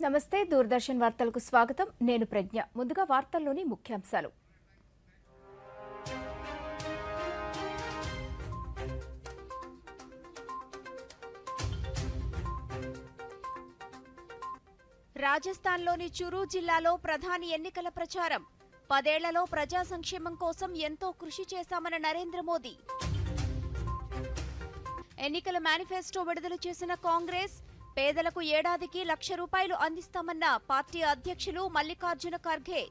నమస్తే దూరదర్శన్ వార్తలకు స్వాగతం నేను ప్రజ్ఞ ముందుగా వార్తల్లోని ముఖ్యాంశాలు రాజస్థాన్లోని చురు జిల్లాలో ప్రధాని ఎన్నికల ప్రచారం 10 ఏళ్లలో ప్రజా సంక్షేమం కోసం ఎంతో కృషి చేశామన్న నరేంద్ర మోదీ ఎన్నికల మేనిఫెస్టో విడుదల చేసిన కాంగ్రెస్ పేదలకు ఏడాదికి ₹1,00,000 అందిస్తామన్న పార్టీ అధ్యక్షులు మల్లికార్జున ఖర్గే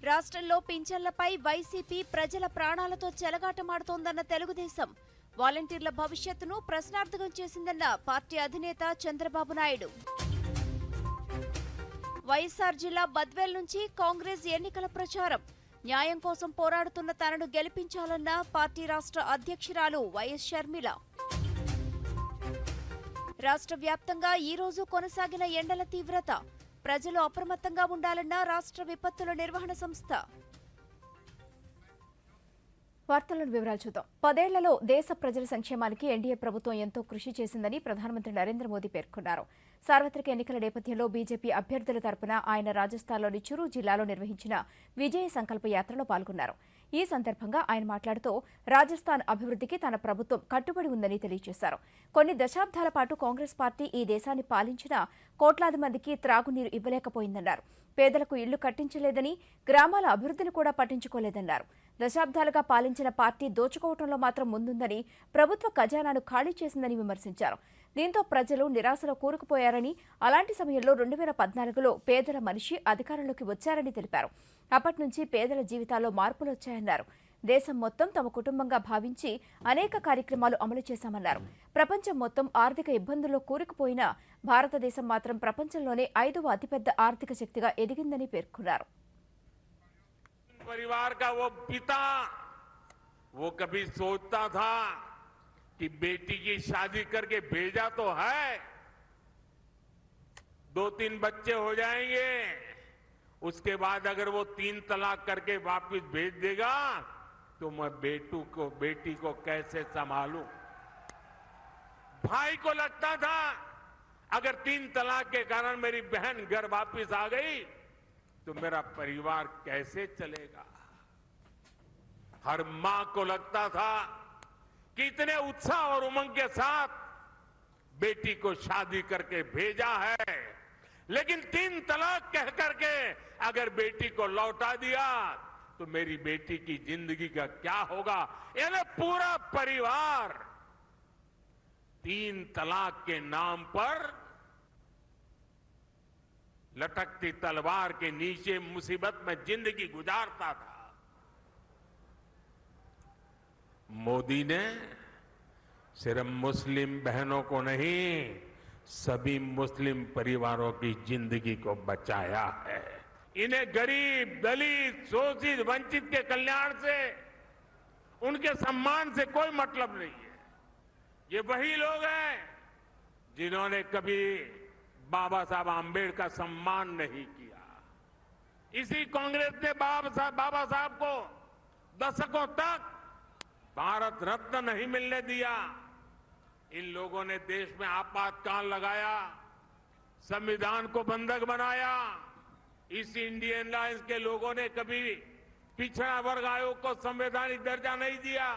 రాష్ట్రంలో పింఛన్లపై వైసీపీ ప్రజల ప్రాణాలతో చెలగాటమాడుతోందన్న తెలుగుదేశం వాలంటీర్ల భవిష్యత్తును ప్రశ్నార్థకం చేసిందన్న పార్టీ అధినేత చంద్రబాబు నాయుడు వైఎస్ఆర్ జిల్లా బద్వేల్ నుంచి కాంగ్రెస్ ఎన్నికల ప్రచారం న్యాయం కోసం పోరాడుతున్న తనను గెలిపించాలన్న పార్టీ రాష్ట్ర అధ్యక్షురాలు వైఎస్ షర్మిల రాష్ట్ర వ్యాప్తంగా ఈ రోజు కొనసాగిన ఎండల తీవ్రత ప్రజలు అప్రమత్తంగా ఉండాలన్న రాష్ట్ర విపత్తుల నిర్వహణ సంస్థ వార్తలను వివరాలు చూద్దాం 10 ఏళ్లలో దేశ ప్రజల సంక్షేమానికి ఎన్డీఏ ప్రభుత్వం ఎంతో కృషి చేసిందని ప్రధానమంత్రి నరేంద్ర మోదీ పేర్కొన్నారు సార్వత్రిక ఎన్నికల నేపథ్యంలో బీజేపీ అభ్యర్థుల తరపున ఆయన రాజస్థాన్లోని చురు జిల్లాలో నిర్వహించిన విజయ సంకల్ప యాత్రలో పాల్గొన్నారు ఈ సందర్భంగా ఆయన మాట్లాడుతూ రాజస్థాన్ అభివృద్ధికి తన ప్రభుత్వం కట్టుబడి ఉందని తెలియజేశారు కొన్ని దశాబ్దాల పాటు కాంగ్రెస్ పార్టీ ఈ దేశాన్ని పాలించినా కోట్లాది మందికి త్రాగునీరు ఇవ్వలేకపోయిందన్నారు పేదలకు ఇళ్లు కట్టించలేదని గ్రామాల అభివృద్ధిని కూడా పట్టించుకోలేదన్నారు దశాబ్దాలుగా పాలించిన పార్టీ దోచుకోవడంలో మాత్రం ముందుందని ప్రభుత్వ ఖజానాను ఖాళీ చేసిందని విమర్శించారు దీంతో ప్రజలు నిరాశలో కూరుకుపోయారని అలాంటి సమయంలో 2014లో పేదల మనిషి అధికారంలోకి వచ్చారని తెలిపారు అప్పటి నుంచి పేదల జీవితాల్లో మార్పులు వచ్చాయన్నారు దేశం మొత్తం తమ కుటుంబంగా భావించి అనేక కార్యక్రమాలు అమలు చేశామన్నారు ప్రపంచం మొత్తం ఆర్థిక ఇబ్బందుల్లో కూరుకుపోయినా భారతదేశం మాత్రం ప్రపంచంలోనే 5వ అతిపెద్ద ఆర్థిక శక్తిగా ఎదిగిందని పేర్కొన్నారు परिवार का वो पिता वो कभी सोचता था कि बेटी की शादी करके भेजा तो है 2-3 बच्चे हो जाएंगे उसके बाद अगर वो 3 तलाक करके वापस भेज देगा तो मैं बेटी को कैसे संभालूं भाई को लगता था अगर 3 तलाक के कारण मेरी बहन घर वापस आ गई तो मेरा परिवार कैसे चलेगा हर मां को लगता था कि इतने उत्साह और उमंग के साथ बेटी को शादी करके भेजा है लेकिन 3 तलाक कह करके अगर बेटी को लौटा दिया तो मेरी बेटी की जिंदगी का क्या होगा यानी पूरा परिवार 3 तलाक के नाम पर लटकती तलवार के नीचे मुसीबत में जिंदगी गुजारता था मोदी ने सिर्फ मुस्लिम बहनों को नहीं सभी मुस्लिम परिवारों की जिंदगी को बचाया है इन्हें गरीब दलित शोषित वंचित के कल्याण से उनके सम्मान से कोई मतलब नहीं है ये वही लोग हैं जिन्होंने कभी बाबा साहब आम्बेडकर का सम्मान नहीं किया इसी कांग्रेस ने बाबा साहब को दशकों तक भारत रत्न नहीं मिलने दिया इन लोगों ने देश में आपातकाल लगाया संविधान को बंधक बनाया इस इंडियन अलायंस के लोगों ने कभी पिछड़ा वर्ग आयोग को संवैधानिक दर्जा नहीं दिया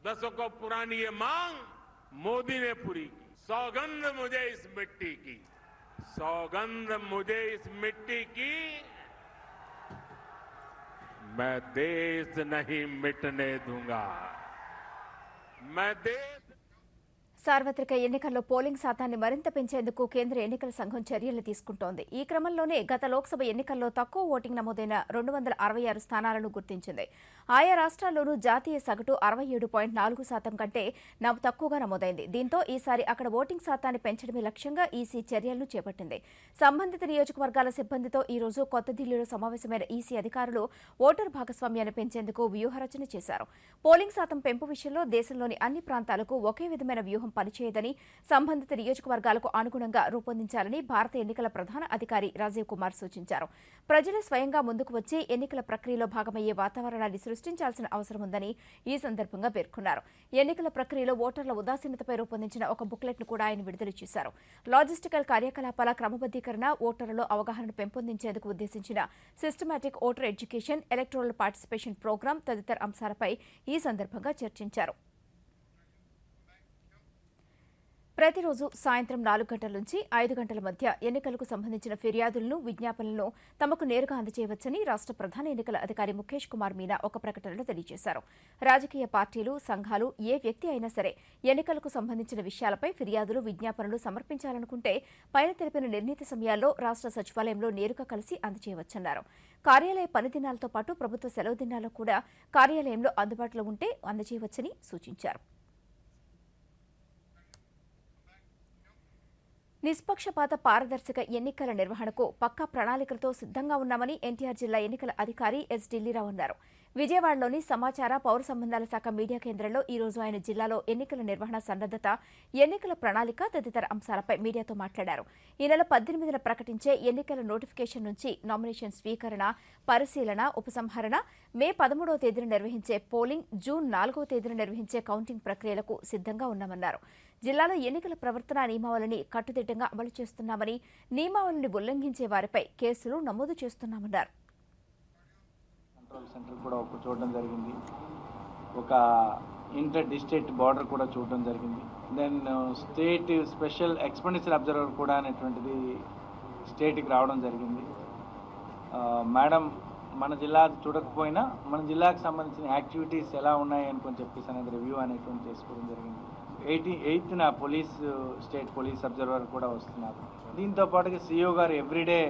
दशकों पुरानी ये मांग मोदी ने पूरी की सौगंध मुझे इस मिट्टी की सौगंध मुझे इस मिट्टी की मैं देश नहीं मिटने दूंगा मैं देश సార్వత్రిక ఎన్నికల్లో పోలింగ్ శాతాన్ని మరింత పెంచేందుకు కేంద్ర ఎన్నికల సంఘం చర్యలు తీసుకుంటోంది ఈ క్రమంలోనే గత లోక్సభ ఎన్నికల్లో తక్కువ ఓటింగ్ నమోదైన 266 స్థానాలను గుర్తించింది ఆయా రాష్ట్రాల్లోనూ జాతీయ సగటు 67.4% కంటే తక్కువగా నమోదైంది దీంతో ఈసారి అక్కడ ఓటింగ్ శాతాన్ని పెంచడమే లక్ష్యంగా ఈసీ చర్యలను చేపట్టింది సంబంధిత నియోజకవర్గాల సిబ్బందితో ఈ రోజు కొత్త ఢిల్లీలో సమావేశమైన ఈసీ అధికారులు ఓటర్ భాగస్వామ్యాన్ని పెంచేందుకు వ్యూహరచన చేశారు పోలింగ్ శాతం పెంపు విషయంలో దేశంలోని అన్ని ప్రాంతాలకు ఒకే విధమైన వ్యూహం వ్యూహం పనిచేయదని సంబంధిత నియోజకవర్గాలకు అనుగుణంగా రూపొందించాలని భారత ఎన్నికల ప్రధాన అధికారి రాజీవ్ కుమార్ సూచించారు. ప్రజలు స్వయంగా ముందుకు వచ్చి ఎన్నికల ప్రక్రియలో భాగమయ్యే వాతావరణాన్ని సృష్టించాల్సిన అవసరం ఉందని ఈ సందర్భంగా పేర్కొన్నారు. ఎన్నికల ప్రక్రియలో ఓటర్ల ఉదాసీనతపై రూపొందించిన ఒక బుక్లెట్ను కూడా ఆయన విడుదల చేశారు. లాజిస్టికల్ కార్యకలాపాల క్రమబద్దీకరణ, ఓటర్లలో అవగాహనను పెంపొందించేందుకు ఉద్దేశించిన systematic voter education, electoral participation programme తదితర అంశాలపై ఈ సందర్భంగా చర్చించారు. ప్రతిరోజు సాయంత్రం 4 గంటల నుంచి 5 గంటల మధ్య ఎన్నికలకు సంబంధించిన ఫిర్యాదులను, విజ్ఞాపనలను తమకు నేరుగా అందజేయవచ్చని రాష్ట్ర ప్రధాన ఎన్నికల అధికారి ముఖేష్ కుమార్ మీనా ఒక ప్రకటనలో తెలియజేశారు. రాజకీయ పార్టీలు, సంఘాలు, ఏ వ్యక్తి అయినా సరే ఎన్నికలకు సంబంధించిన విషయాలపై ఫిర్యాదులు, విజ్ఞాపనలు సమర్పించాలనుకుంటే పైన తెలిపిన నిర్ణీత సమయాల్లో రాష్ట్ర సచివాలయంలో నేరుగా కలిసి అందజేయవచ్చన్నారు. కార్యాలయ పని దినాలతో పాటు ప్రభుత్వ సెలవు దినాల్లో కూడా కార్యాలయంలో అందుబాటులో ఉంటే అందజేయవచ్చని సూచించారు. నిష్పక్షపాత, పారదర్శక ఎన్నికల నిర్వహణకు పక్కా ప్రణాళికలతో సిద్దంగా ఉన్నామని ఎన్టీఆర్ జిల్లా ఎన్నికల అధికారి ఎస్ ఢిల్లీరావు అన్నారు. విజయవాడలోని సమాచార, పౌర సంబంధాల శాఖ మీడియా కేంద్రంలో ఈ రోజు ఆయన జిల్లాలో ఎన్నికల నిర్వహణ సన్నద్దత, ఎన్నికల ప్రణాళిక తదితర అంశాలపై మీడియాతో మాట్లాడారు. ఈ నెల 18న ప్రకటించే ఎన్నికల నోటిఫికేషన్ నుంచి నామినేషన్ స్వీకరణ, పరిశీలన, ఉపసంహరణ, మే 13వ తేదీన నిర్వహించే పోలింగ్, జూన్ 4వ తేదీన నిర్వహించే కౌంటింగ్ ప్రక్రియలకు సిద్దంగా ఉన్నామన్నారు. జిల్లాలో ఎన్నికల ప్రవర్తన నియమావళిని కట్టుదిట్టంగా అమలు చేస్తున్నామని, నియమావళిని ఉల్లంఘించే వారిపై కేసులు నమోదు చేస్తున్నామన్నారు. కంట్రోల్ సెంటర్ కూడా ఒక చూడడం జరిగింది, ఒక ఇంటర్ డిస్ట్రిక్ట్ బార్డర్ కూడా చూడడం జరిగింది. Then state special expenditure observer కూడా అనేటువంటిది స్టేట్కి రావడం జరిగింది. మేడం మన జిల్లా చూడకపోయినా మన జిల్లాకు సంబంధించిన యాక్టివిటీస్ ఎలా ఉన్నాయి అని చెప్పేసి అనేది రివ్యూ అనేటువంటి చేసుకోవడం జరిగింది. 8న స్టేట్ పోలీస్ అబ్జర్వర్ కూడా వస్తున్నారు. దీంతో పాటుగా సిఇఓ గారు ఎవ్రీడే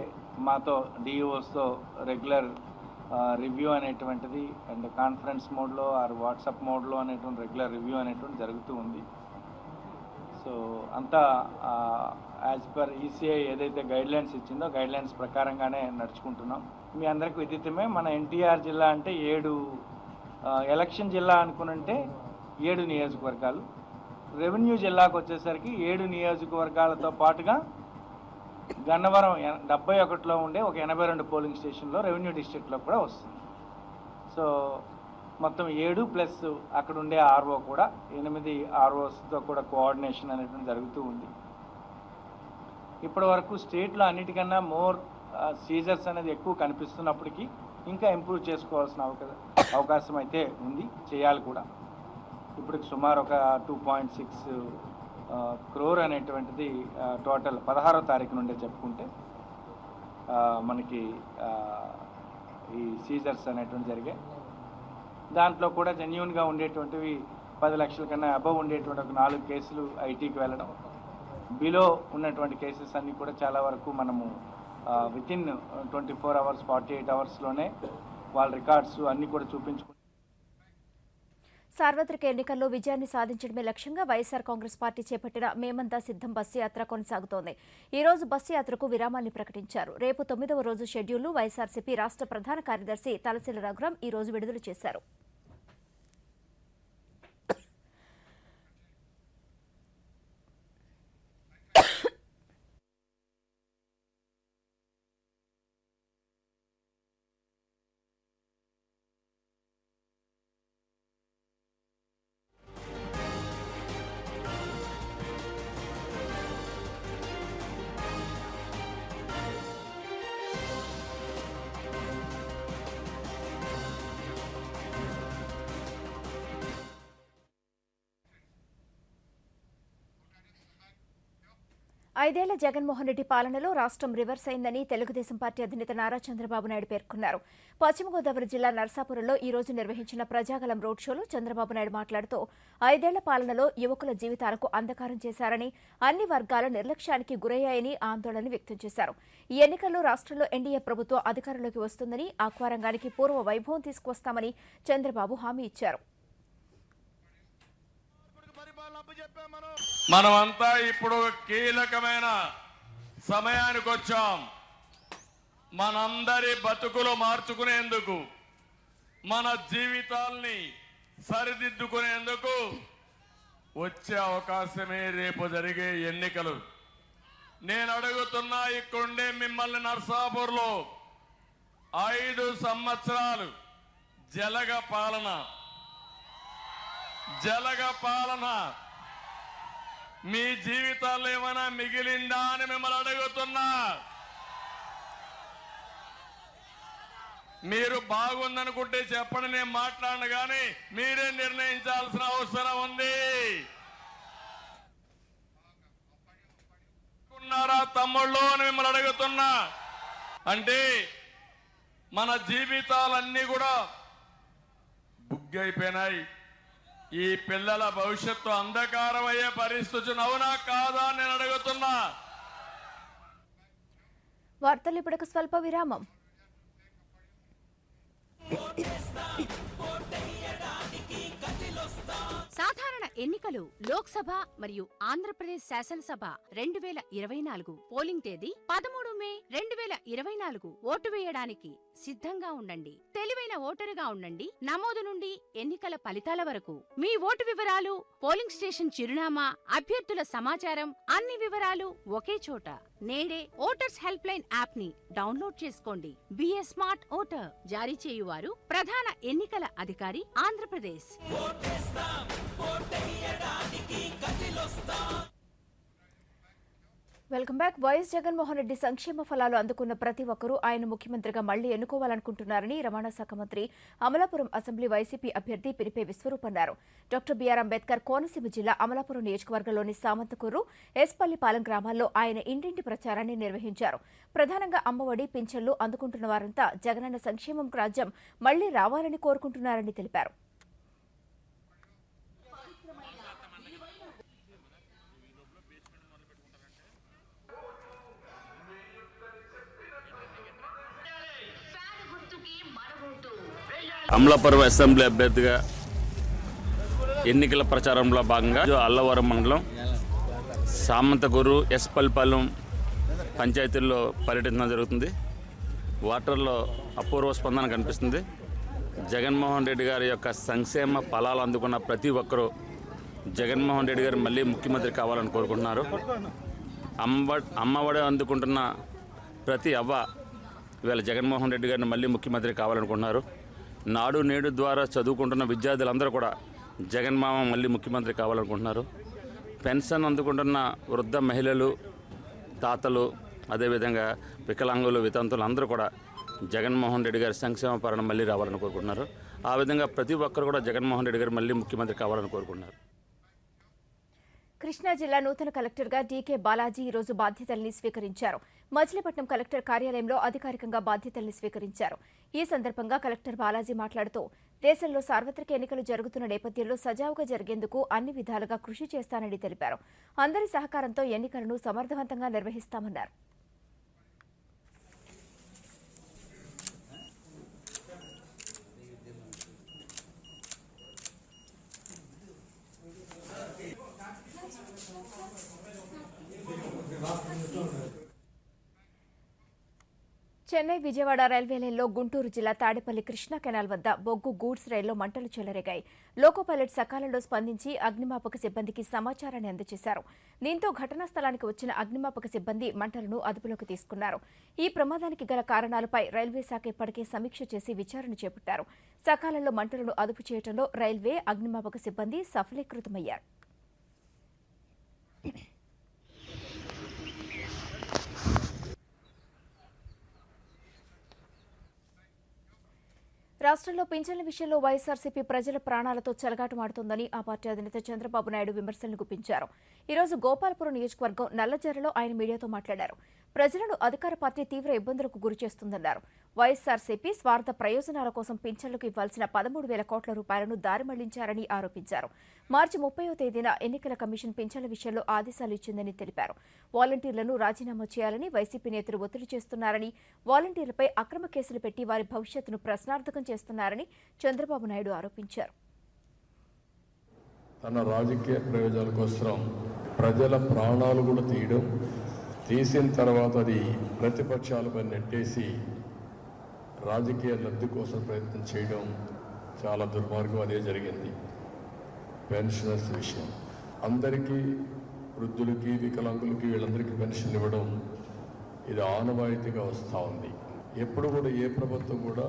మాతో డిఈఓస్తో రెగ్యులర్ రివ్యూ అనేటువంటిది అండ్ కాన్ఫరెన్స్ మోడ్లో ఆర్ వాట్సాప్ మోడ్లో అనేటువంటి రెగ్యులర్ రివ్యూ అనేటువంటి జరుగుతూ ఉంది. సో అంతా యాజ్ పర్ ఈసీఐ ఏదైతే గైడ్లైన్స్ ఇచ్చిందో గైడ్లైన్స్ ప్రకారంగానే నడుచుకుంటున్నాం. మీ అందరికీ విదితమే, మన ఎన్టీఆర్ జిల్లా అంటే 7 ఎలక్షన్ జిల్లా అనుకునంటే 7 నియోజకవర్గాలు. రెవెన్యూ జిల్లాకు వచ్చేసరికి 7 నియోజకవర్గాలతో పాటుగా గన్నవరం 71లో ఉండే ఒక 82 పోలింగ్ స్టేషన్లో రెవెన్యూ డిస్ట్రిక్ట్లో కూడా వస్తుంది. సో మొత్తం 7 ప్లస్ అక్కడ ఉండే ఆర్ఓ కూడా 8 ఆర్ఓస్తో కూడా కోఆర్డినేషన్ అనేది జరుగుతూ ఉంది. ఇప్పటి వరకు స్టేట్లో అన్నిటికన్నా మోర్ సీజర్స్ అనేది ఎక్కువ కనిపిస్తున్నప్పటికీ ఇంకా ఇంప్రూవ్ చేసుకోవాల్సిన అవకాశం అయితే ఉంది, చేయాలి కూడా. ఇప్పుడు సుమారు ఒక 2.6 crore అనేటువంటిది టోటల్ 16వ తారీఖు నుండే చెప్పుకుంటే మనకి ఈ సీజర్స్ అనేటువంటి జరిగాయి. దాంట్లో కూడా జెన్యూన్గా ఉండేటువంటివి 10 లక్షల కన్నా అబవ్ ఉండేటువంటి ఒక 4 కేసులు ఐటీకి వెళ్ళడం, బిలో ఉన్నటువంటి కేసెస్ అన్నీ కూడా చాలా వరకు మనము వితిన్ 24 hours 48 hours వాళ్ళ రికార్డ్స్ అన్నీ కూడా చూపించుకుంటాం. సార్వత్రిక ఎన్నికల్లో విజయాన్ని సాధించడమే లక్ష్యంగా వైఎస్సార్ కాంగ్రెస్ పార్టీ చేపట్టిన మేమంతా సిద్ధం బస్సు యాత్ర కొనసాగుతోంది. ఈ రోజు బస్సు యాత్రకు విరామాన్ని ప్రకటించారు. రేపు 9వ రోజు షెడ్యూల్ను వైఎస్సార్సీపీ రాష్ట్ర ప్రధాన కార్యదర్శి తలశీల రఘురాం ఈ రోజు విడుదల చేశారు. ఐదేళ్ల జగన్మోహన్ రెడ్డి పాలనలో రాష్ట్రం రివర్స్ అయిందని తెలుగుదేశం పార్టీ అధినేత నారా చంద్రబాబు నాయుడు పేర్కొన్నారు. పశ్చిమ గోదావరి జిల్లా నర్సాపురంలో ఈ రోజు నిర్వహించిన ప్రజాగలం రోడ్ షోలో చంద్రబాబు నాయుడు మాట్లాడుతూ 5 ఏళ్ల పాలనలో యువకుల జీవితాలకు అంధకారం చేశారని, అన్ని వర్గాల నిర్లక్ష్యానికి గురయ్యాయని ఆందోళన వ్యక్తం చేశారు. ఈ ఎన్నికల్లో రాష్ట్రంలో ఎన్డీఏ ప్రభుత్వం అధికారంలోకి వస్తుందని, ఆక్వారంగానికి పూర్వ వైభవం తీసుకువస్తామని చంద్రబాబు హామీ ఇచ్చారు. మనమంతా ఇప్పుడు కీలకమైన సమయానికి వచ్చాం. మనందరి బతుకులు మార్చుకునేందుకు, మన జీవితాల్ని సరిదిద్దుకునేందుకు వచ్చే అవకాశమే రేపు జరిగే ఎన్నికలు. నేను అడుగుతున్నా ఇక్కడుండే మిమ్మల్ని నర్సాపూర్లో 5 సంవత్సరాలు జలగ పాలన మీ జీవితాల్లో ఏమైనా మిగిలిందా అని మిమ్మల్ని అడుగుతున్నా. మీరు బాగుందనుకుంటే చెప్పండి, నేను మాట్లాడను, కానీ మీరే నిర్ణయించాల్సిన అవసరం ఉంది. ఉన్నారా తమ్ముళ్ళు అని మిమ్మల్ని అడుగుతున్నా. అంటే మన జీవితాలన్నీ కూడా బుగ్గైపోయినాయి. ఈ పిల్లల భవిష్యత్తు అంధకారం అయ్యే పరిస్థితి అవునా కాదా అని నేను అడుగుతున్నా. వార్తలు ఇప్పటికి స్వల్ప విరామం. సాధారణ ఎన్నికలు లోక్సభ మరియు ఆంధ్రప్రదేశ్ శాసనసభ 2024 పోలింగ్ తేదీ 13 మే 2024. ఓటు వేయడానికి సిద్ధంగా ఉండండి. తెలివైన ఓటరుగా ఉండండి. నమోదు నుండి ఎన్నికల ఫలితాల వరకు మీ ఓటు వివరాలు, పోలింగ్ స్టేషన్ చిరునామా, అభ్యర్థుల సమాచారం, అన్ని వివరాలు ఒకే చోట. నేడే ఓటర్స్ హెల్ప్ లైన్ యాప్ ని డౌన్లోడ్ చేసుకోండి. Be a smart voter. జారీ చేయువారు ప్రధాన ఎన్నికల అధికారి, Andhra Pradesh. Welcome back. YS Jaganmohan Reddy సంక్షేమ ఫలాలు అందుకున్న ప్రతి ఒక్కరూ ఆయన ముఖ్యమంత్రిగా మళ్లీ ఎన్నుకోవాలనుకుంటున్నారని రవాణా శాఖ మంత్రి, అమలాపురం అసెంబ్లీ వైసీపీ అభ్యర్థి పినిపే విశ్వరూప్ అన్నారు. డాక్టర్ బీఆర్ అంబేద్కర్ కోనసీమ జిల్లా అమలాపురం నియోజకవర్గంలోని సామంతకూరు, ఎస్పల్లిపాలెం గ్రామాల్లో ఆయన ఇంటింటి ప్రచారాన్ని నిర్వహించారు. ప్రధానంగా అమ్మఒడి, పింఛన్లు అందుకుంటున్న వారంతా జగనన్న సంక్షేమం రాజ్యం మళ్లీ రావాలని కోరుకుంటున్నారని తెలిపారు. అమలాపురం అసెంబ్లీ అభ్యర్థిగా ఎన్నికల ప్రచారంలో భాగంగా అల్లవరం మండలం సామంతకూరు, ఎస్పల్లిపాలెం పంచాయతీల్లో పర్యటించడం జరుగుతుంది. వాటర్లో అపూర్వ స్పందన కనిపిస్తుంది. జగన్మోహన్ రెడ్డి గారి యొక్క సంక్షేమ ఫలాలు అందుకున్న ప్రతి ఒక్కరూ జగన్మోహన్ రెడ్డి గారు మళ్ళీ ముఖ్యమంత్రి కావాలని కోరుకుంటున్నారు. అమ్మఒడి అందుకుంటున్న ప్రతి అవ్వ ఇవాళ జగన్మోహన్ రెడ్డి గారిని మళ్ళీ ముఖ్యమంత్రి కావాలనుకుంటున్నారు. నాడు నేడు ద్వారా చదువుకుంటున్న విద్యార్థులందరూ కూడా జగన్మామ మళ్ళీ ముఖ్యమంత్రి కావాలనుకుంటున్నారు. పెన్షన్ అందుకుంటున్న వృద్ధ మహిళలు, తాతలు, అదేవిధంగా వికలాంగులు, వితంతులు అందరూ కూడా జగన్మోహన్ రెడ్డి గారి సంక్షేమ పాలన మళ్ళీ రావాలని కోరుకుంటున్నారు. ఆ విధంగా ప్రతి ఒక్కరు కూడా జగన్మోహన్ రెడ్డి గారు మళ్ళీ ముఖ్యమంత్రి కావాలని కోరుకుంటున్నారు. కృష్ణా జిల్లా నూతన కలెక్టర్గా డీకే బాలాజీ ఈరోజు బాధ్యతల్ని స్వీకరించారు. మచిలీపట్నం కలెక్టర్ కార్యాలయంలో అధికారికంగా బాధ్యతల్ని స్వీకరించారు. ఈ సందర్భంగా కలెక్టర్ బాలాజీ మాట్లాడుతూ, దేశంలో సార్వత్రిక ఎన్నికలు జరుగుతున్న నేపథ్యంలో సజావుగా జరిగేందుకు అన్ని విధాలుగా కృషి చేస్తానని తెలిపారు. అందరి సహకారంతో ఎన్నికలను సమర్థవంతంగా నిర్వహిస్తామన్నారు. చెన్నై విజయవాడ రైల్వే లైన్లో గుంటూరు జిల్లా తాడేపల్లి కృష్ణా కెనాల్ వద్ద బొగ్గు గూడ్స్ రైల్లో మంటలు చెలరేగాయి. లోకో పైలట్ సకాలంలో స్పందించి అగ్నిమాపక సిబ్బందికి సమాచారాన్ని అందజేశారు. దీంతో ఘటనా స్థలానికి వచ్చిన అగ్నిమాపక సిబ్బంది మంటలను అదుపులోకి తీసుకున్నారు. ఈ ప్రమాదానికి గల కారణాలపై రైల్వే శాఖ ఇప్పటికే సమీక్ష చేసి విచారణ చేపట్టారు. సకాలంలో మంటలను అదుపు చేయడంలో రైల్వే, అగ్నిమాపక సిబ్బంది సఫలీకృతమయ్యారు. రాష్ట్రంలో పింఛన్ల విషయంలో వైఎస్ఆర్సీపీ ప్రజల ప్రాణాలతో చెలగాటమాడుతోందని ఆ పార్టీ అధినేత చంద్రబాబు నాయుడు విమర్శలను గుప్పించారు. ఈరోజు గోపాలపురం నియోజకవర్గం నల్లజర్రలో ఆయన మీడియాతో మాట్లాడారు. ప్రజలను అధికార పార్టీ తీవ్ర ఇబ్బందులకు గురిచేస్తుందన్నారు. వైఎస్ఆర్సీపీ స్వార్థ ప్రయోజనాల కోసం పింఛన్లకు ఇవ్వాల్సిన 13,000 కోట్ల రూపాయలను దారి మళ్లించారని ఆరోపించారు. మార్చి 30వ తేదీన ఎన్నికల కమిషన్ పింఛన్ల విషయంలో ఆదేశాలు ఇచ్చిందని తెలిపారు. వాలంటీర్లను రాజీనామా చేయాలని వైసీపీ నేతలు ఒత్తిడి చేస్తున్నారని, వాలంటీర్లపై అక్రమ కేసులు పెట్టి వారి భవిష్యత్తును ప్రశ్నార్థకం చేస్తున్నారని చంద్రబాబు నాయుడు ఆరోపించారు. తన రాజకీయ ప్రయోజనాల కోసం ప్రజల ప్రాణాలు కూడా తీసిన తర్వాత అది ప్రతిపక్షాలపై నెట్టేసి రాజకీయ లబ్ధి కోసం ప్రయత్నం చేయడం చాలా దుర్మార్గం. అదే జరిగింది. పెన్షనర్స్ విషయం అందరికీ వృద్ధులకి వికలాంగులకి వీళ్ళందరికీ పెన్షన్ ఇవ్వడం ఇది ఆనవాయితీగా వస్తూ ఉంది. ఎప్పుడు కూడా ఏ ప్రభుత్వం కూడా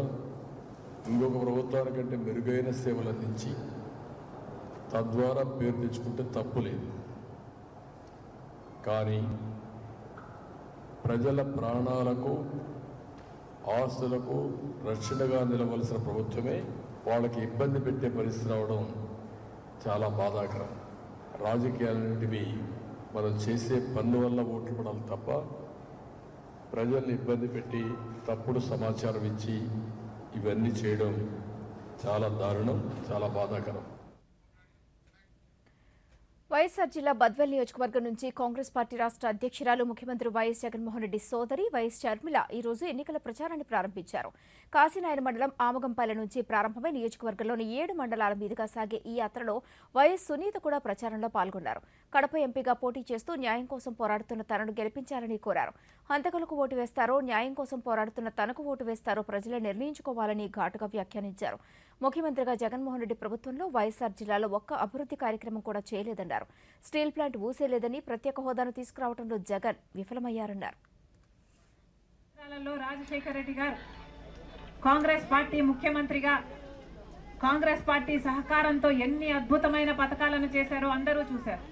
ఇంకొక ప్రభుత్వానికంటే మెరుగైన సేవలు అందించి తద్వారా పేరు తెచ్చుకుంటే తప్పు లేదు. కానీ ప్రజల ప్రాణాలకు ఆస్తులకు రక్షణగా నిలవలసిన ప్రభుత్వమే వాళ్ళకి ఇబ్బంది పెట్టే పరిస్థితి రావడం చాలా బాధాకరం. రాజకీయాలన్నింటివి మనం చేసే పన్ను వల్ల ఓట్లు పడాలి తప్ప ప్రజల్ని ఇబ్బంది పెట్టి తప్పుడు సమాచారం ఇచ్చి ఇవన్నీ చేయడం చాలా దారుణం, చాలా బాధాకరం. వైఎస్సార్ జిల్లా బద్వేల్ నియోజకవర్గం నుంచి కాంగ్రెస్ పార్టీ రాష్ట్ర అధ్యక్షురాలు ముఖ్యమంత్రి వైఎస్ జగన్మోహన్ రెడ్డి సోదరి వైఎస్ షర్మిల ఈ రోజు ఎన్నికల ప్రచారాన్ని ప్రారంభించారు. కాశీనాయన మండలం ఆమగంపల్లె నుంచి ప్రారంభమై నియోజకవర్గంలోని 7 మండలాల మీదుగా సాగే ఈ యాత్రలో వైఎస్ సునీత కూడా ప్రచారంలో పాల్గొన్నారు. కడప ఎంపీగా పోటీ చేస్తూ న్యాయం కోసం పోరాడుతున్న తనను గెలిపించాలని కోరారు. హంతకులకు ఓటు వేస్తారో, న్యాయం కోసం పోరాడుతున్న తనకు ఓటు వేస్తారో ప్రజలే నిర్ణయించుకోవాలని ఘాటుగా వ్యాఖ్యానించారు. ముఖ్యమంత్రిగా జగన్మోహన్ రెడ్డి ప్రభుత్వంలో వైఎస్సార్ జిల్లాలో ఒక్క అభివృద్ధి కార్యక్రమం కూడా చేయలేదన్నారు. స్టీల్ ప్లాంట్ ఊసేలేదని, ప్రత్యేక హోదాను తీసుకురావడంలో జగన్ విఫలమయ్యారన్నారు. రాజశేఖర రెడ్డి గారు కాంగ్రెస్ పార్టీ ముఖ్యమంత్రిగా కాంగ్రెస్ పార్టీ సహకారంతో ఎన్ని అద్భుతమైన పథకాలను చేశారో అందరూ చూశారు.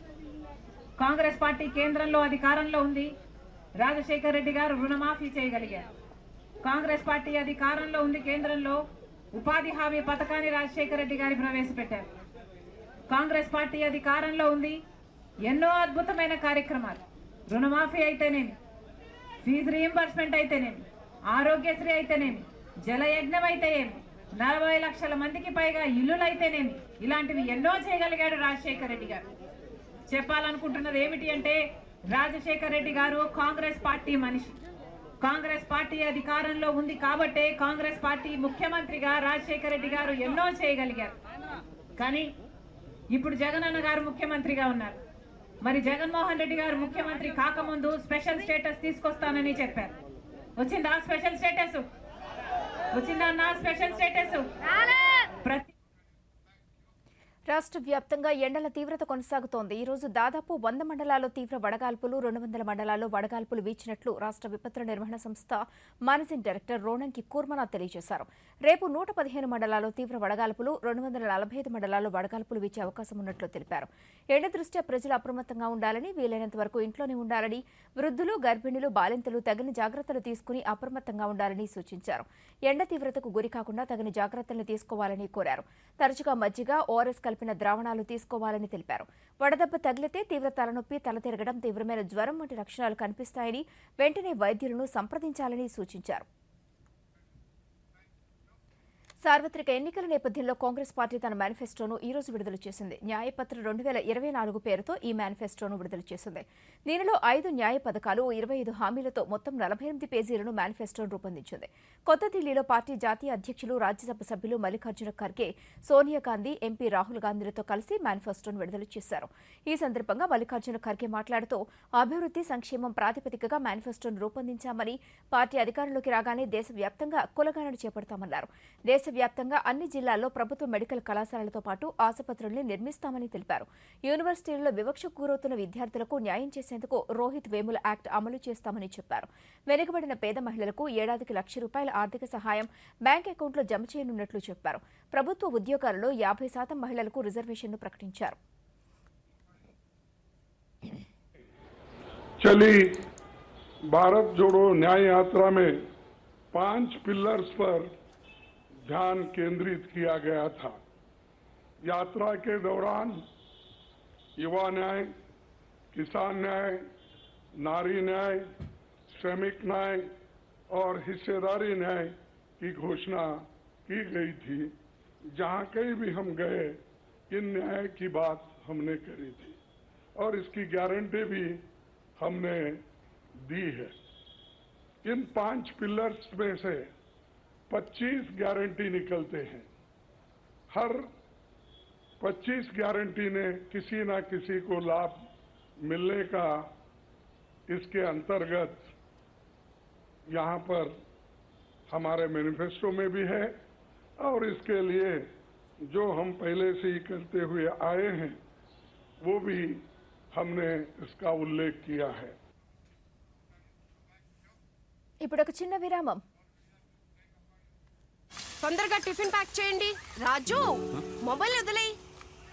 కాంగ్రెస్ పార్టీ కేంద్రంలో అధికారంలో ఉంది. రాజశేఖర రెడ్డి గారు రుణమాఫీ చేయగలిగారు. కాంగ్రెస్ పార్టీ అధికారంలో ఉంది. కేంద్రంలో ఉపాధి హామీ పథకాన్ని రాజశేఖర రెడ్డి గారు ప్రవేశపెట్టారు. కాంగ్రెస్ పార్టీ అధికారంలో ఉంది. ఎన్నో అద్భుతమైన కార్యక్రమాలు, రుణమాఫీ అయితేనేమి, ఫీజు రీయింబర్స్మెంట్ అయితేనేమి, ఆరోగ్యశ్రీ అయితేనేమి, జలయజ్ఞం అయితేనేమి, 40 లక్షల మందికి పైగా ఇల్లులు అయితేనేమి, ఇలాంటివి ఎన్నో చేయగలిగాడు రాజశేఖర రెడ్డి గారు. చెప్పాలనుకుంటున్నది ఏమిటి అంటే రాజశేఖర రెడ్డి గారు కాంగ్రెస్ పార్టీ మనిషి. కాంగ్రెస్ పార్టీ అధికారంలో ఉంది కాబట్టే కాంగ్రెస్ పార్టీ ముఖ్యమంత్రిగా రాజశేఖర రెడ్డి గారు ఎన్నో చేయగలిగారు. కానీ ఇప్పుడు జగనన్న గారు ముఖ్యమంత్రిగా ఉన్నారు. మరి జగన్మోహన్ రెడ్డి గారు ముఖ్యమంత్రి కాకముందు స్పెషల్ స్టేటస్ తీసుకొస్తానని చెప్పారు. వచ్చిందా స్పెషల్ స్టేటస్? వచ్చిందా స్పెషల్ స్టేటస్? రాష్ట్ర వ్యాప్తంగా ఎండల తీవ్రత కొనసాగుతోంది. ఈ రోజు దాదాపు 100 మండలాల్లో తీవ్ర వడగాల్పులు, 200 మండలాల్లో వడగాల్పులు వీచినట్లు రాష్ట్ర విపత్తుల నిర్వహణ సంస్థ మేనేజింగ్ డైరెక్టర్ రోనంకి కూర్మనాథ్ తెలియజేశారు. రేపు 115 మండలాల్లో తీవ్ర వడగాల్పులు, 245 మండలాల్లో వడగాల్పులు వీచే అవకాశం ఉన్నట్లు తెలిపారు. ఎండ దృష్ట్యా ప్రజలు అప్రమత్తంగా ఉండాలని, వీలైనంత వరకు ఇంట్లోనే ఉండాలని, వృద్ధులు, గర్భిణులు, బాలింతలు తగిన జాగ్రత్తలు తీసుకుని అప్రమత్తంగా ఉండాలని సూచించారు. ఎండ తీవ్రతకు గురి కాకుండా తగిన జాగ్రత్తలు తీసుకోవాలని కోరారు. తరచుగా మజ్జిగ, ఓఆర్ఎస్ కలిపిన ద్రావణాలు తీసుకోవాలని తెలిపారు. వడదెబ్బ తగిలితే తీవ్ర తలనొప్పి, తల తిరగడం, తీవ్రమైన జ్వరం వంటి లక్షణాలు కనిపిస్తాయని వెంటనే వైద్యులను సంప్రదించాలని సూచించారు. సార్వత్రిక ఎన్నికల నేపథ్యంలో కాంగ్రెస్ పార్టీ తన మేనిఫెస్టోను ఈ రోజు విడుదల చేసింది. న్యాయపత్ర 2024 పేరుతో ఈ మేనిఫెస్టోను విడుదల చేసింది. దీనిలో 5 న్యాయ పథకాలు, 25 హామీలతో మొత్తం 48 పేజీలను మేనిఫెస్టోను రూపొందించింది. కొత్త ఢిల్లీలో పార్టీ జాతీయ అధ్యక్షులు, రాజ్యసభ సభ్యులు మల్లికార్జున ఖర్గే, సోనియా గాంధీ, ఎంపీ రాహుల్ గాంధీలతో కలిసి మేనిఫెస్టోను విడుదల చేశారు. ఈ సందర్భంగా మల్లికార్జున ఖర్గే మాట్లాడుతూ అభివృద్ధి, సంక్షేమం ప్రాతిపదికగా మేనిఫెస్టోను రూపొందించామని, పార్టీ అధికారంలోకి రాగానే దేశవ్యాప్తంగా కులగణన చేపడతామన్నారు. దేశవ్యాప్తంగా అన్ని జిల్లాల్లో ప్రభుత్వ మెడికల్ కళాశాలలతో పాటు ఆసుపత్రుల్ని నిర్మిస్తామని తెలిపారు. యూనివర్సిటీల్లో వివక్షకు గురవుతున్న విద్యార్థులకు న్యాయం చేసేందుకు రోహిత్ వేముల యాక్ట్ అమలు చేస్తామని చెప్పారు. వెనుకబడిన పేద మహిళలకు ఏడాదికి ₹1,00,000 ఆర్థిక సహాయం బ్యాంక్ అకౌంట్లో జమ చేయనున్నట్లు చెప్పారు. ప్రభుత్వ ఉద్యోగాలలో 50% మహిళలకు రిజర్వేషన్ను ప్రకటించారు. चली भारत जोड़ो न्याय यात्रा में 5 पिलर्स पर ध्यान केंद्रित किया गया था. यात्रा के दौरान युवा न्याय, किसान न्याय, नारी न्याय, श्रमिक न्याय और हिस्सेदारी न्याय की घोषणा की गई थी. जहां कहीं भी हम गए इन न्याय की बात हमने करी थी और इसकी गारंटी भी हमने दी है. इन 5 पिलर्स में से 25 गारंटी निकलते हैं. हर 25 गारंटी ने किसी न किसी को लाभ मिलने का इसके अंतर्गत यहाँ पर हमारे मैनिफेस्टो में भी है और इसके लिए जो हम पहले से ही करते हुए आए हैं वो भी हमने इसका उल्लेख किया है। ఇప్పుడు ఒక చిన్న విరామం. తొందరగా టిఫిన్ ప్యాక్ చేయండి. రాజు, మొబైల్ వదిలేయ్.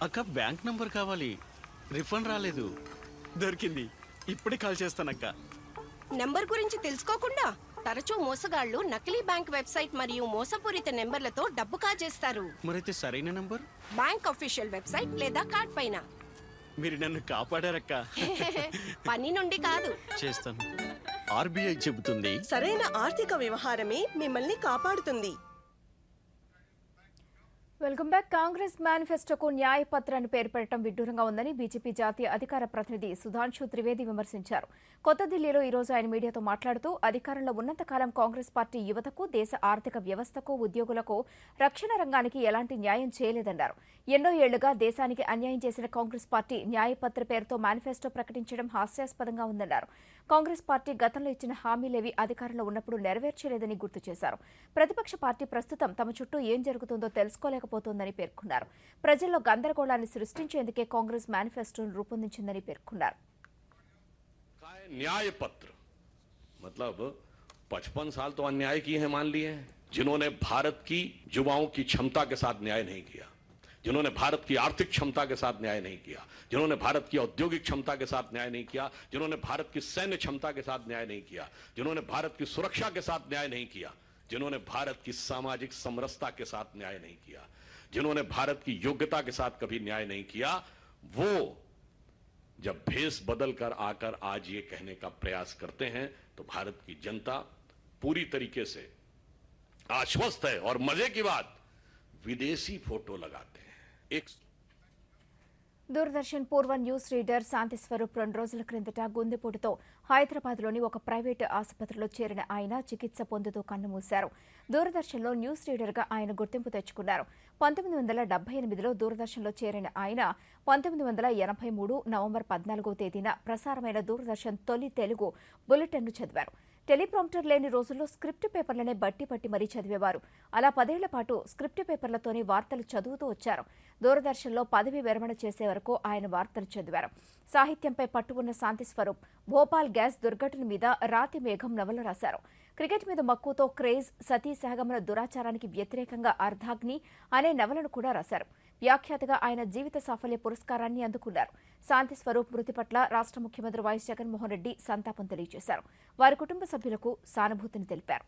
అక్క, బ్యాంక్ నంబర్ కావాలి. రిఫండ్ రాలేదు. దొరికింది. ఇప్పుడే కాల్ చేస్తానక్క. నెంబర్ గురించి తెలుసుకోకుండా తరచూ మోసగాళ్లు నకిలీ బ్యాంక్ వెబ్సైట్ మరియు మోసపూరిత నెంబర్లతో డబ్బు కాజేస్తారు. మరైతే సరైన నంబర్ బ్యాంక్ అఫీషియల్ వెబ్సైట్ లేదా కార్డ్ పైన. మీరు నన్ను కాపాడారక్క. పని నుండి కాదు. చేస్తాను. ఆర్బీఐ చెబుతుంది, సరైన ఆర్థిక వ్యవహారమే మిమ్మల్ని కాపాడుతుంది. Welcome back. కాంగ్రెస్ మేనిఫెస్టోకు న్యాయపత్రాన్ని పేరు పెట్టడం విడ్డూరంగా ఉందని బీజేపీ జాతీయ అధికార ప్రతినిధి సుధాంశు త్రివేది విమర్శించారు. కొత్త ఢిల్లీలో ఈ రోజు ఆయన మీడియాతో మాట్లాడుతూ అధికారంలో ఉన్నంతకాలం కాంగ్రెస్ పార్టీ యువతకు, దేశ ఆర్థిక వ్యవస్థకు, ఉద్యోగులకు, రక్షణ రంగానికి ఎలాంటి న్యాయం చేయలేదన్నారు. ఎన్నో ఏళ్లుగా దేశానికి అన్యాయం చేసిన కాంగ్రెస్ పార్టీ న్యాయపత్ర పేరుతో మేనిఫెస్టో ప్రకటించడం హాస్యాస్పదంగా ఉందన్నారు. కాంగ్రెస్ పార్టీ గతంలో ఇచ్చిన హామీలేవి అధికారంలో ఉన్నప్పుడు నెరవేర్చలేదని గుర్తు చేశారు. ప్రతిపక్ష పార్టీ ప్రస్తుతం తమ చుట్టూ ఏం జరుగుతుందో తెలుసుకోలేకపోతోందని పేర్కొన్నారు. ప్రజల్లో గందరగోళాన్ని సృష్టించేందుకే కాంగ్రెస్ మేనిఫెస్టోను రూపొందించిందని పేర్కొన్నారు. न्याय पत्र मतलब 55 साल तो अन्याय किए हैं मान लिए, जिन्होंने भारत की युवाओं की क्षमता के साथ न्याय नहीं किया, जिन्होंने भारत की आर्थिक क्षमता के साथ न्याय नहीं किया, जिन्होंने भारत की औद्योगिक क्षमता के साथ न्याय नहीं किया, जिन्होंने भारत की सैन्य क्षमता के साथ न्याय नहीं किया, जिन्होंने भारत की सुरक्षा के साथ न्याय नहीं किया, जिन्होंने भारत की सामाजिक समरसता के साथ न्याय नहीं किया, जिन्होंने भारत की योग्यता के साथ कभी न्याय नहीं किया, वो जब भेष बदल कर आकर आज ये कहने का प्रयास करते हैं तो भारत की जनता पूरी तरीके से आश्वस्त है। और मजे की बात, विदेशी फोटो लगाते हैं। एक దూరదర్శన్ పూర్వ న్యూస్ రీడర్ శాంతి స్వరూప్ 2 రోజుల క్రిందట గుండెపోటుతో హైదరాబాద్లోని ఒక ప్రైవేటు ఆసుపత్రిలో చేరిన ఆయన చికిత్స పొందుతూ కన్నుమూశారు. దూరదర్శన్లో న్యూస్ రీడర్గా ఆయన గుర్తింపు తెచ్చుకున్నారు. 1978లో దూరదర్శన్లో చేరిన ఆయన 1983 నవంబర్ 14వ తేదీన ప్రసారమైన దూరదర్శన్ తొలి తెలుగు బులెటిన్ను చదివారు. టెలిప్రాంప్టర్ లేని రోజుల్లో స్క్రిప్ట్ పేపర్లనే బట్టి పట్టి మరీ చదివేవారు. అలా 10 ఏళ్ల పాటు స్క్రిప్ట్ పేపర్లతోనే వార్తలు చదువుతూ వచ్చారు. దూరదర్శన్లో పదవి విరమణ చేసే వరకు ఆయన వార్తలు చదివారు. సాహిత్యంపై పట్టు ఉన్న శాంతి స్వరూప్ భోపాల్ గ్యాస్ దుర్ఘటన మీద రాతి మేఘం నవల రాశారు. క్రికెట్ మీద మక్కువతో క్రేజ్, సతీ సహగమన దురాచారానికి వ్యతిరేకంగా అర్ధాగ్ని అనే నవలను కూడా రాశారు. వ్యాఖ్యాతగా ఆయన జీవిత సాఫల్య పురస్కారాన్ని అందుకున్నారు. శాంతి స్వరూప్ మృతి పట్ల రాష్ట్ర ముఖ్యమంత్రి వైఎస్ జగన్మోహన్ రెడ్డి సంతాపం తెలియజేశారు. వారి కుటుంబ సభ్యులకు సానుభూతిని తెలిపారు.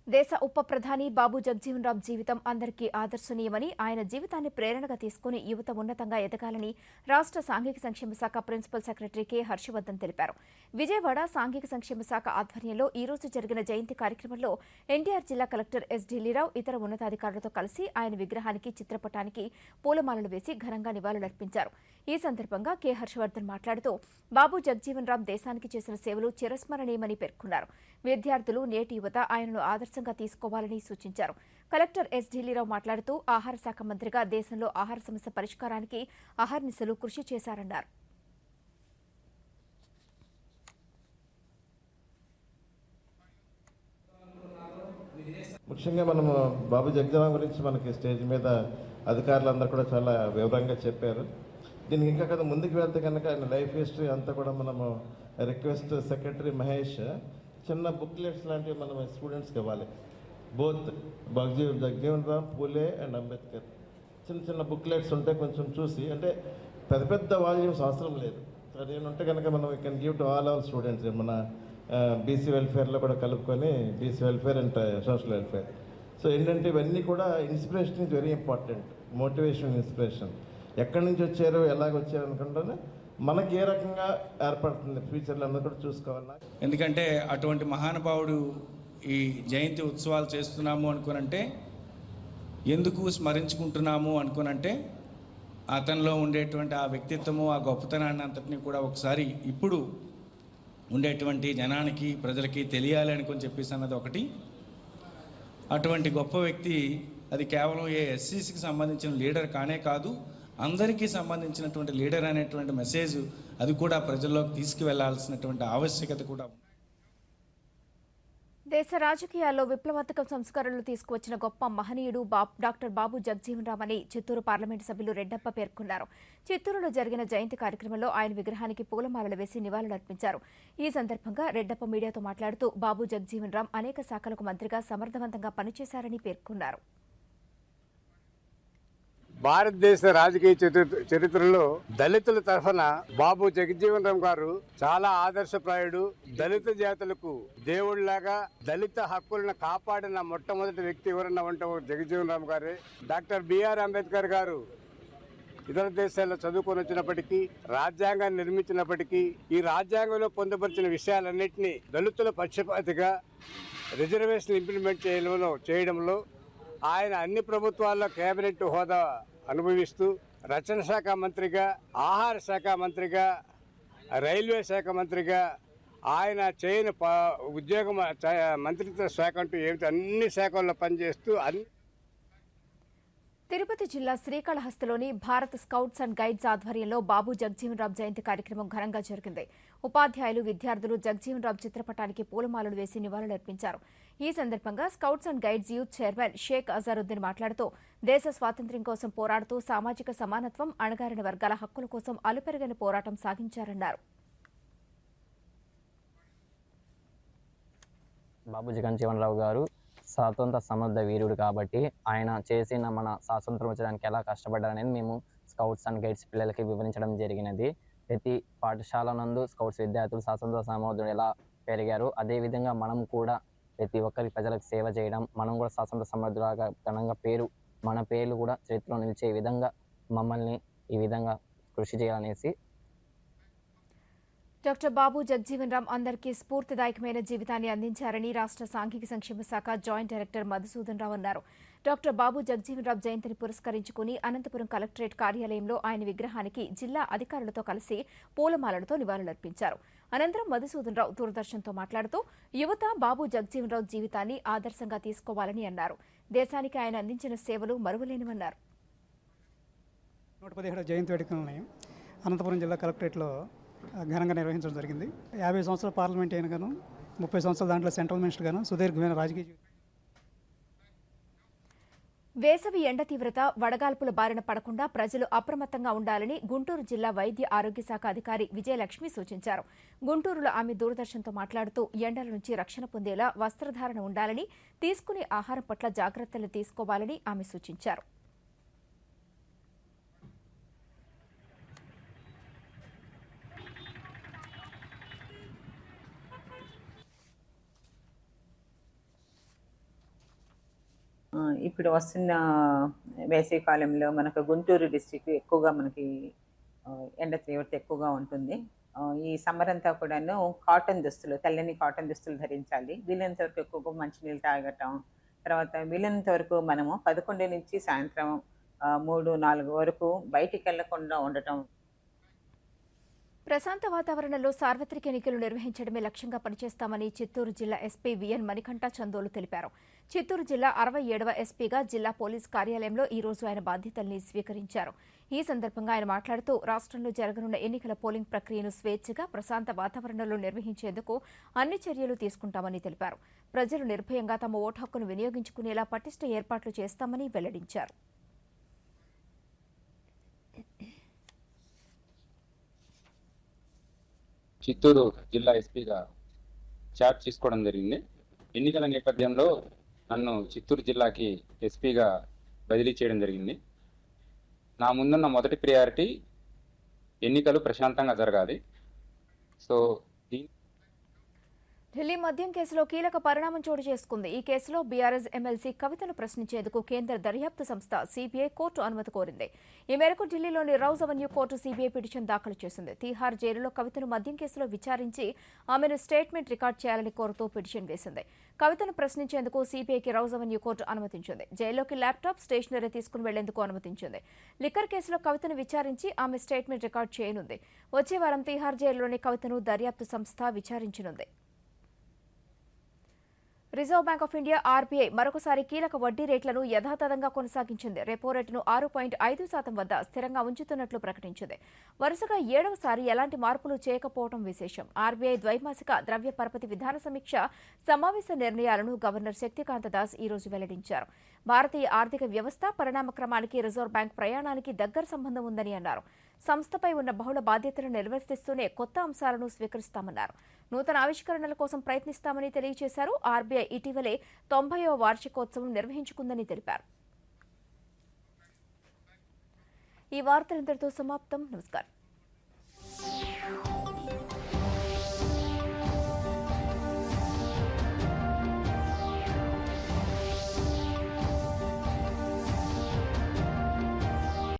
దేశ ఉప ప్రధాని బాబు జగజీవన్ రామ్ జీవితం అందరికీ ఆదర్శనీయమని, ఆయన జీవితాన్ని ప్రేరణగా తీసుకుని యువత ఉన్నతంగా ఎదగాలని రాష్ట్ర సాంఘిక సంక్షేమ శాఖ ప్రిన్సిపల్ సెక్రటరీ కె హర్షవర్ధన్ తెలిపారు. విజయవాడ సాంఘిక సంక్షేమ శాఖ ఆధ్వర్యంలో ఈ రోజు జరిగిన జయంతి కార్యక్రమంలో ఎన్టీఆర్ జిల్లా కలెక్టర్ ఎస్ ఢిల్లీరావు ఇతర ఉన్నతాధికారులతో కలిసి ఆయన విగ్రహానికి, చిత్రపటానికి పూలమాలలు వేసి ఘనంగా నివాళులర్పించారు. ఈ సందర్భంగా కె హర్షవర్ధన్ మాట్లాడుతూ బాబు జగజీవన్ రామ్ దేశానికి చేసిన సేవలు చిరస్మరణీయమని పేర్కొన్నారు. విద్యార్థులు, నేటి యువత ఆయనను ఆదర్శంగా తీసుకోవాలని సూచించారు. కలెక్టర్ ఎస్ ఢిల్లీరావు మాట్లాడుతూ ఆహార శాఖ మంత్రిగా దేశంలో ఆహార సమస్య పరిష్కారానికి అహర్నిశలు కృషి చేశారన్నారు. ముఖ్యంగా మనము బాబు జగజీవన్ గురించి మనకి స్టేజ్ మీద అధికారులందరూ కూడా చాలా వివరంగా చెప్పారు. దీనికి ఇంకా కదా ముందుకు వెళ్తే కనుక ఆయన లైఫ్ హిస్టరీ అంతా కూడా మనము రిక్వెస్ట్ సెక్రటరీ మహేష్ చిన్న బుక్లెట్స్ లాంటివి మనం స్టూడెంట్స్కి ఇవ్వాలి. Both Jagjivan Ram, Phule and Ambedkar చిన్న చిన్న బుక్లెట్స్ ఉంటే కొంచెం చూసి, అంటే పెద్ద పెద్ద వాల్యూమ్స్ అవసరం లేదు. అదేంటే కనుక మనం you can give to all our students. మన బీసీ వెల్ఫేర్లో కూడా కలుపుకొని BC welfare and social welfare. So ఏంటంటే ఇవన్నీ కూడా inspiration is very important. Motivation, inspiration ఎక్కడి నుంచి వచ్చారో, ఎలాగొచ్చారో అనుకుంటానే మనకి ఏ రకంగా ఏర్పడుతుంది ఫ్యూచర్లో అన్నది కూడా చూసుకోవాలి. ఎందుకంటే అటువంటి మహానుభావుడు ఈ జయంతి ఉత్సవాలు చేస్తున్నాము అనుకోనంటే, ఎందుకు స్మరించుకుంటున్నాము అనుకోనంటే, అతనిలో ఉండేటువంటి ఆ వ్యక్తిత్వము, ఆ గొప్పతనాన్ని అంతటినీ కూడా ఒకసారి ఇప్పుడు ఉండేటువంటి జనానికి, ప్రజలకి తెలియాలి అనుకొని చెప్పేసి అన్నది ఒకటి. అటువంటి గొప్ప వ్యక్తి అది కేవలం ఏ ఎస్సీసీకి సంబంధించిన లీడర్ కానే కాదు, అందరికీ సంబంధించినటువంటి లీడర్ అనేటువంటి మెసేజ్ అది కూడా ప్రజల్లోకి తీసుకువెళ్లాల్సినటువంటి ఆవశ్యకత కూడా. దేశ రాజకీయాల్లో విప్లవాత్మక సంస్కరణలు తీసుకువచ్చిన గొప్ప మహనీయుడు డాక్టర్ బాబు జగజీవన్ రామ్ అని చిత్తూరు పార్లమెంటు సభ్యులు రెడ్డప్ప పేర్కొన్నారు. చిత్తూరులో జరిగిన జయంతి కార్యక్రమంలో ఆయన విగ్రహానికి పూలమాలలు వేసి నివాళులర్పించారు. ఈ సందర్భంగా రెడ్డప్ప మీడియాతో మాట్లాడుతూ బాబు జగజీవన్ రామ్ అనేక శాఖలకు మంత్రిగా సమర్థవంతంగా పనిచేశారని పేర్కొన్నారు. భారతదేశ రాజకీయ చరిత్రలో దళితుల తరఫున బాబు జగజీవన్ రామ్ గారు చాలా ఆదర్శప్రాయుడు. దళిత జాతులకు దేవుళ్లాగా దళిత హక్కులను కాపాడిన మొట్టమొదటి వ్యక్తి ఎవరన్నా ఉంటే జగజీవన్ రామ్ గారే. డాక్టర్ బిఆర్ అంబేద్కర్ గారు ఇతర దేశాల్లో చదువుకొని వచ్చినప్పటికీ, రాజ్యాంగాన్ని నిర్మించినప్పటికీ, ఈ రాజ్యాంగంలో పొందుపరిచిన విషయాలన్నింటినీ దళితుల పక్షపాతిగా రిజర్వేషన్ ఇంప్లిమెంట్ చేయడంలో ఆయన అన్ని ప్రభుత్వాల్లో కేబినెట్ హోదా అనుభవిస్తూ రక్షణ శాఖ మంత్రిగా, ఆహార శాఖ మంత్రిగా, రైల్వే శాఖ మంత్రిగా ఆయన చేయని ఉద్యోగం మంత్రిత్వ శాఖ అంటూ ఏమిటి అన్ని శాఖల్లో పనిచేస్తూ తిరుపతి జిల్లా శ్రీకాళహస్తిలోని భారత్ స్కౌట్స్ అండ్ గైడ్స్ ఆధ్వర్యంలో బాబు జగజీవన్ రామ్ జయంతి కార్యక్రమం ఘనంగా జరిగింది. ఉపాధ్యాయులు, విద్యార్థులు జగజీవన్ రామ్ చిత్రపటానికి పూలమాలలు వేసి నివాళులర్పించారు. ఈ సందర్భంగా scouts and guides youth chairman Sheikh Azharuddin మాట్లాడుతూ దేశ స్వాతంత్ర్యం కోసం పోరాడుతూ సామాజిక సమానత్వం, అణగారిన వర్గాల హక్కుల కోసం అలుపెరగని పోరాటం సాగించారన్నారు. బాబు జగజీవన్ రామ్ గారు స్వాతంత్ర సమర్థ వీరుడు కాబట్టి ఆయన చేసిన మన స్వాతంత్రం వచ్చడానికి ఎలా కష్టపడ్డారనేది మేము స్కౌట్స్ అండ్ గైడ్స్ పిల్లలకి వివరించడం జరిగినది. ప్రతి పాఠశాల నందు స్కౌట్స్ విద్యార్థులు స్వాతంత్ర సమర్థుడు ఎలా పెరిగారు, అదేవిధంగా మనం కూడా ప్రతి ఒక్కరి ప్రజలకు సేవ చేయడం, మనం కూడా స్వాతంత్ర సమర్థులాగా ఘనంగా మన పేర్లు కూడా చరిత్రలో నిలిచే విధంగా మమ్మల్ని ఈ విధంగా కృషి చేయాలనేసి. డాక్టర్ బాబు జగజీవన్ రామ్ అందరికీ స్ఫూర్తిదాయకమైన జీవితాన్ని అందించారని రాష్ట్ర సాంఘిక సంక్షేమ శాఖ జాయింట్ డైరెక్టర్ మధుసూదన్ రావు అన్నారు. డాక్టర్ బాబు జగజీవన్ రామ్ జయంతిని పురస్కరించుకుని అనంతపురం కలెక్టరేట్ కార్యాలయంలో ఆయన విగ్రహానికి జిల్లా అధికారులతో కలిసి పూలమాలలతో నివాళులర్పించారు. అనంతరం మధుసూదన్ రావు దూరదర్శన్తో మాట్లాడుతూ యువత బాబు జగజీవన్ రావు జీవితాన్ని ఆదర్శంగా తీసుకోవాలని అన్నారు. దేశానికి ఆయన అందించిన సేవలు మరువలేనివన్నారు. 117వ జయంతి వేడుకల్ని అనంతపురం జిల్లా కలెక్టరేట్లో ఘనంగా నిర్వహించడం జరిగింది. 50 సంవత్సరాల పార్లమెంట్ అయిన గాను 30 సంవత్సరాల దాంట్లో సెంట్రల్ మినిస్టర్ గాను సుదీర్ఘమైన రాజకీయ జీవితం. వేసవి ఎండ తీవ్రత, వడగాల్పుల బారిన పడకుండా ప్రజలు అప్రమత్తంగా ఉండాలని గుంటూరు జిల్లా వైద్య ఆరోగ్య శాఖ అధికారి విజయలక్ష్మి సూచించారు. గుంటూరులో ఆమె దూరదర్శన్తో మాట్లాడుతూ ఎండల నుంచి రక్షణ పొందేలా వస్త్రధారణ ఉండాలని, తీసుకునే ఆహారం పట్ల జాగ్రత్తలు తీసుకోవాలని ఆమె సూచించారు. ఇప్పుడు వస్తున్న వేసవి కాలంలో మనకు గుంటూరు డిస్టిక్ ఎక్కువగా మనకి ఎండ తీవ్రత ఎక్కువగా ఉంటుంది. ఈ సమ్మర్ అంతా కూడాను కాటన్ దుస్తులు, తెల్లని కాటన్ దుస్తులు ధరించాలి. వీలైనంత వరకు ఎక్కువగా మంచినీళ్ళు తాగటం, తర్వాత వీలైనంత వరకు మనము 11 నుంచి సాయంత్రం 3-4 వరకు బయటికి వెళ్లకుండా ఉండటం. ప్రశాంత వాతావరణంలో సార్వత్రిక ఎన్నికలు నిర్వహించడమే లక్ష్యంగా పనిచేస్తామని చిత్తూరు జిల్లా ఎస్పీ విఎన్ మణికంఠ చందోలు తెలిపారు. చిత్తూరు జిల్లా 67వ ఎస్పీగా జిల్లా పోలీస్ కార్యాలయంలో ఈ రోజు ఆయన బాధ్యతల్ని స్వీకరించారు. ఈ సందర్భంగా ఆయన మాట్లాడుతూ రాష్ట్రంలో జరగనున్న ఎన్నికల పోలింగ్ ప్రక్రియను స్వేచ్ఛగా, ప్రశాంత వాతావరణంలో నిర్వహించేందుకు అన్ని చర్యలు తీసుకుంటామని తెలిపారు. ప్రజలు నిర్భయంగా తమ ఓటు హక్కును వినియోగించుకునేలా పటిష్ట ఏర్పాట్లు చేస్తామని వెల్లడించారు. చిత్తూరు జిల్లా ఎస్పీగా ఛార్జ్ తీసుకోవడం జరిగింది. ఎన్నికల నేపథ్యంలో నన్ను చిత్తూరు జిల్లాకి ఎస్పీగా బదిలీ చేయడం జరిగింది. నా ముందున్న మొదటి ప్రియారిటీ ఎన్నికలు ప్రశాంతంగా జరగాలి. సో ఢిల్లీ మద్యం కేసులో కీలక పరిణామం చోటు చేసుకుంది. ఈ కేసులో బీఆర్ఎస్ ఎమ్మెల్సీ కవితను ప్రశ్నించేందుకు కేంద్ర దర్యాప్తు సంస్థ సీబీఐ కోర్టు అనుమతి కోరింది. ఈ మేరకు ఢిల్లీలోని Rouse Avenue court CBI petition దాఖలు చేసింది. తీహార్ జైలులో కవితను మద్యం కేసులో విచారించి ఆమెను స్టేట్మెంట్ రికార్డు చేయాలని కోరుతూ పిటిషన్ వేసింది. కవితను ప్రశ్నించేందుకు సీబీఐకి రౌజ్ అవెన్యూ కోర్టు అనుమతించింది. జైల్లోకి ల్యాప్టాప్, స్టేషనరీ తీసుకుని వెళ్లేందుకు అనుమతించింది. లిక్కర్ కేసులో కవితను విచారించి ఆమె స్టేట్మెంట్ రికార్డు చేయనుంది. వచ్చే వారం తీహార్ జైలులోని కవితను దర్యాప్తు సంస్థ విచారించనుంది. Reserve Bank of India RBI మరొకసారి కీలక వడ్డీ రేట్లను యథాతథంగా కొనసాగించింది. రెపో రేటును 6.5% వద్ద స్థిరంగా ఉంచుతున్నట్లు ప్రకటించింది. వరుసగా 7వసారి ఎలాంటి మార్పులు చేయకపోవడం విశేషం. ఆర్బీఐ ద్వైమాసిక ద్రవ్య పరపతి విధాన సమీక్ష సమావేశ నిర్ణయాలను గవర్నర్ శక్తికాంత దాస్ ఈ రోజు వెల్లడించారు. భారతీయ ఆర్థిక వ్యవస్థ పరిణామ క్రమానికి రిజర్వ్ బ్యాంక్ ప్రయాణానికి దగ్గర సంబంధం ఉందని అన్నారు. సంస్థపై ఉన్న బహుళ బాధ్యతలను నిర్వర్తిస్తూనే కొత్త అంశాలను స్వీకరిస్తామన్నారు. నూతన ఆవిష్కరణల కోసం ప్రయత్నిస్తామని తెలియజేశారు. ఆర్బీఐ ఇటీవలే 90వ వార్షికోత్సవం నిర్వహించుకుందని తెలిపారు. ఈ వార్తలు ఇంతటితో సమాప్తం. నమస్కారం.